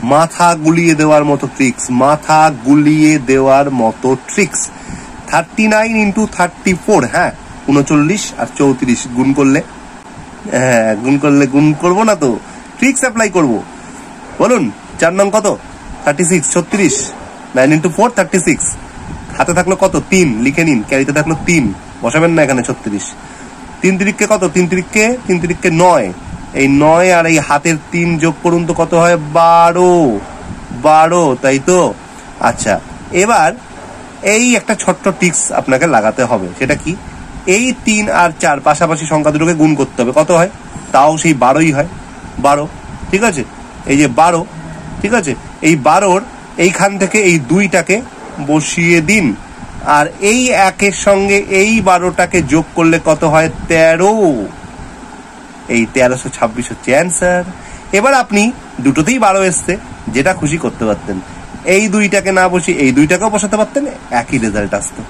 মাথা গুলিয়ে দেওয়ার মতো ট্রিক্স, মাথা গুলিয়ে দেওয়ার মতো ট্রিক্স। 39 ইন্টু 34, হ্যাঁ 39 আর 34 গুণ করলে, হ্যাঁ গুণ করলে, গুণ করবো না তো, ট্রিক্স অ্যাপ্লাই করবো। বলুন 4 নং কত? 36, 36, 9 ইন্টু 4 36, হাতে থাকলো কত? 3, লিখে নিন, ক্যারিতে থাকলো 3, বসাবেন না এখানে 36। 3 তিরিককে কত? 3 তিরিককে 9, এই 9 আর এই হাতের 3 যোগ করুন তো কত হয়? 12, তাই তো? আচ্ছা, এবার এই একটা ছোট্ট ট্রিক্স আপনাকে লাগাতে হবে, সেটা কি? এই 3 আর 4 পাশাপাশি সংখ্যা দুটোকে গুণ করতে হবে, কত হয়? তাও সেই 12ই হয়, 12, ঠিক আছে? এই যে 12, ঠিক আছে, এই 12-র এইখান থেকে এই 2টাকে বসিয়ে দিন, আর এই 1-এর সঙ্গে এই 12টাকে যোগ করলে কত হয়? 13, এই 1326 হচ্ছে অ্যান্সার। এবার আপনি দুটোতেই 12 এসছে, যেটা খুশি করতে পারতেন, এই 2টাকে না বসিয়ে এই 2টাকেও বসাতে পারতেন, একই রেজাল্ট আসতো।